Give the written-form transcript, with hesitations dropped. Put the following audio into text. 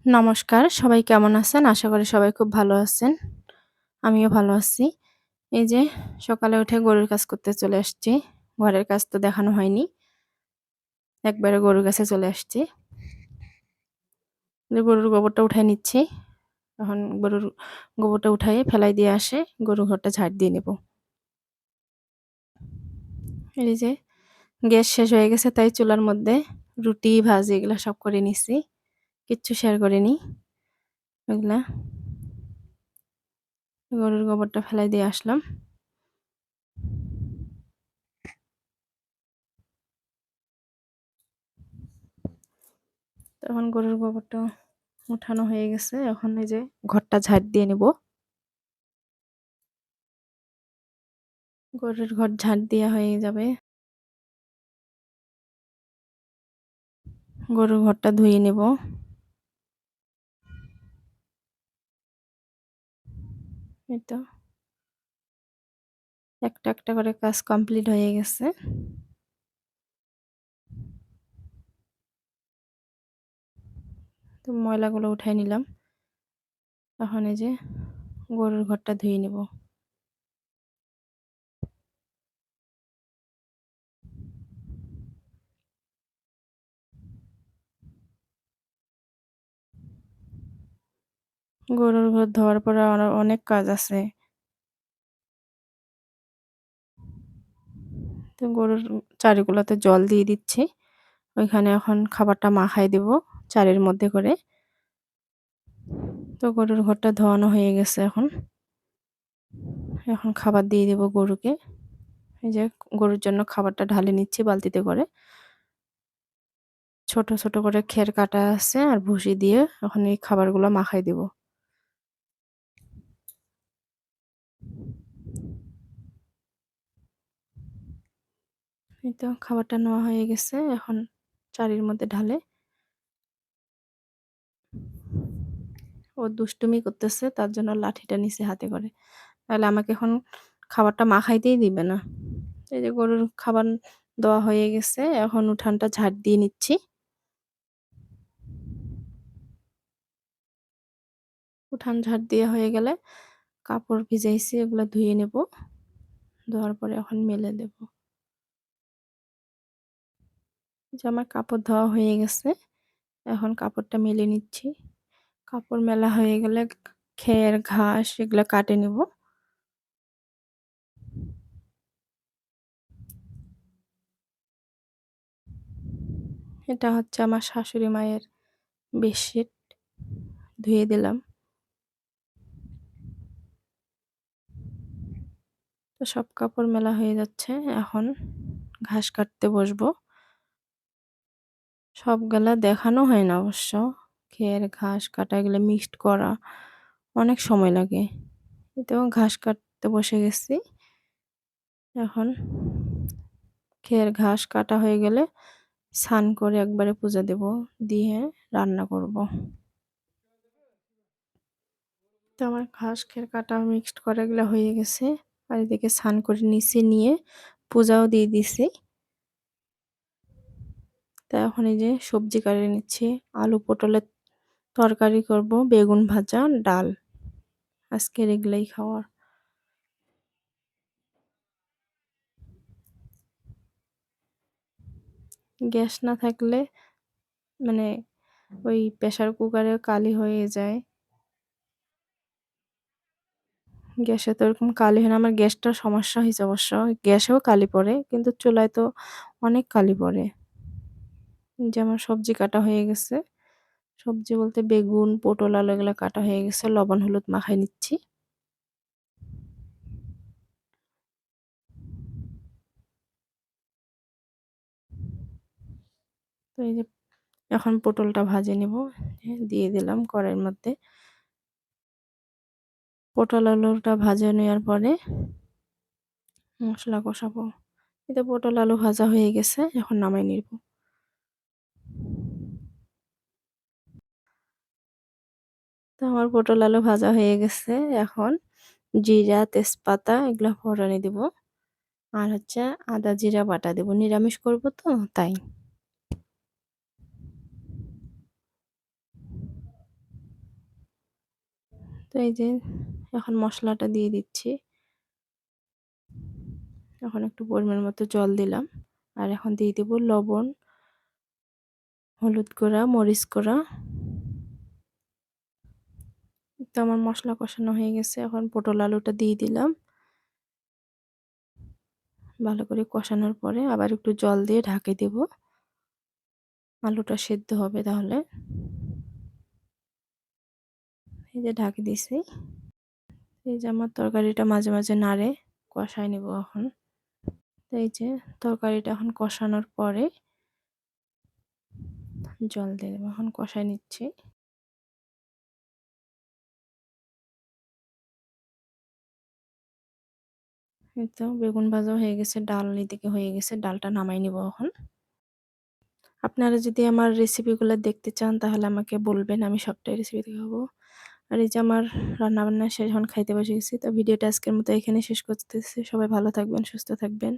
নমস্কার, সবাই কেমন আছেন? আশা করি সবাই খুব ভালো আছেন। আমিও ভালো আছি। এই যে সকালে উঠে গরুর কাজ করতে চলে আসছি। ঘরের কাজ তো দেখানো হয়নি। একবারে গরুর কাছে চলে আসছি। যে গরুর গোবরটা উঠায় নিচ্ছি। এখন গরুর গোবরটা উঠায়ে ফেলাই দিয়ে আসে গরুর ঘরটা ঝাড় দিয়ে নেব। এই যে গ্যাস শেষ হয়ে গেছে তাই চুলার মধ্যে রুটি, ভাজি এগুলা সব করে নিছি। কিচ্ছু শেয়ার করিনি এগুলা। গরুর গোবরটা ফেলাই দিয়ে আসলাম। তখন গরুর গোবরটা উঠানো হয়ে গেছে। এখন এই যে ঘরটা ঝাড় দিয়ে নিব। গরুর ঘর ঝাড় দেয়া হয়ে যাবে। গরুর ঘরটা ধুয়ে নেব। এই তো একটা, একটা করে কাজ কমপ্লিট হয়ে গেছে। তো ময়লাগুলো উঠায় নিলাম। এখন এই যে গরুর ঘরটা ধুয়ে নেব। গরুর ঘর ধোয়ার পরে আরো অনেক কাজ আছে। তো গরুর চারিগুলোতে জল দিয়ে দিচ্ছি। ওইখানে এখন খাবারটা মাখায় দিব চারের মধ্যে করে। তো গরুর ঘরটা ধোয়ানো হয়ে গেছে এখন। এখন খাবার দিয়ে দেব গরুকে। এই যে গরুর জন্য খাবারটা ঢালে নিচ্ছি বালতিতে করে। ছোট, ছোট করে খের কাটা আছে আর ভুসি দিয়ে এখন এই খাবারগুলো মাখায় দিব। এই তো খাবারটা নেওয়া হয়ে গেছে। এখন চারির মধ্যে ঢালে। ও দুষ্টুমি করতেছে তার জন্য লাঠিটা নিছে হাতে করে। নাহলে আমাকে এখন খাবারটা মাখাইতেই দিবে না। এই যে গরুর খাবার দেওয়া হয়ে গেছে। এখন উঠানটা ঝাড় দিয়ে নিচ্ছি। উঠান ঝাড় দেওয়া হয়ে গেলে কাপড় ভিজাইছি এগুলা ধুয়ে নেব। ধোয়ার পরে এখন মেলে দেব। যে আমার কাপড় ধোয়া হয়ে গেছে। এখন কাপড়টা মেলে নিচ্ছি। কাপড় মেলা হয়ে গেলে খের, ঘাস এগুলা কাটে নেব। এটা হচ্ছে আমার শাশুড়ি মায়ের বেডশিট ধুয়ে দিলাম। তো সব কাপড় মেলা হয়ে যাচ্ছে। এখন ঘাস কাটতে বসবো। সবগুলা দেখানো হয় না অবশ্য। খের, ঘাস কাটা এগুলো মিক্সড করা অনেক সময় লাগে। তো ঘাস কাটতে বসে গেছি। এখন খের, ঘাস কাটা হয়ে গেলে স্নান করে একবারে পূজা দেব। দিয়ে রান্না করব। তো আমার ঘাস খের কাটা মিক্সড করা এগুলা হয়ে গেছে। আর এদিকে স্নান করে নিচে নিয়ে পূজাও দিয়ে দিছি। তা এখন এই যে সবজি কেটে নিচ্ছি। আলু পটলের তরকারি করব, বেগুন ভাজা, ডাল। আজকের এগুলাই খাওয়ার। গ্যাস না থাকলে মানে ওই প্রেসার কুকারে কালি হয়ে যায়। গ্যাসে তো ওরকম কালি হয় না। আমার গ্যাসটার সমস্যা হইছে অবশ্য। গ্যাসেও কালি পড়ে কিন্তু চুলায় তো অনেক কালি পড়ে। যে আমার সবজি কাটা হয়ে গেছে। সবজি বলতে বেগুন, পটল, আলু এগুলা কাটা হয়ে গেছে। লবণ হলুদ মাখায় নিচ্ছি। তো এই যে এখন পটলটা ভাজে নিব। দিয়ে দিলাম কড়াইয়ের মধ্যে। পটল আলুটা ভাজে নেওয়ার পরে মশলা কষাবো। এই তো পটল আলু ভাজা হয়ে গেছে। এখন নামাই নিব। তো আমার পটল আলু ভাজা হয়ে গেছে। এখন জিরা, তেজপাতা এগুলা ফোড়নে দিব। আর হচ্ছে আদা জিরা বাটা দেব। নিরামিষ করব তো তাই। তো এই যে এখন মসলাটা দিয়ে দিচ্ছি। এখন একটু পরিমাণ মতো জল দিলাম। আর এখন দিয়ে দেব লবণ, হলুদ গুঁড়া, মরিচ গুঁড়া। তো আমার মসলা কষানো হয়ে গেছে। এখন পটল আলুটা দিয়ে দিলাম। ভালো করে কষানোর পরে আবার একটু জল দিয়ে ঢাকে দেব। আলুটা সেদ্ধ হবে তাহলে। এই যে ঢাকে দিছি। এই যে আমার তরকারিটা মাঝে মাঝে নাড়ে কষায় নেব এখন। তো এই যে তরকারিটা এখন কষানোর পরে জল দিয়ে দেবো। এখন কষায় নিচ্ছি। এই তো বেগুন ভাজা হয়ে গেছে, ডাল এদিকে হয়ে গেছে, ডালটা নামাই নিব এখন। আপনারা যদি আমার রেসিপিগুলো দেখতে চান তাহলে আমাকে বলবেন, আমি সবটাই রেসিপি দেখাবো। আর এই যে আমার রান্নাবান্না শেষ, এখন খাইতে বসে গেছি। তো ভিডিওটা আজকের মতো এখানে শেষ করতেছি। সবাই ভালো থাকবেন, সুস্থ থাকবেন।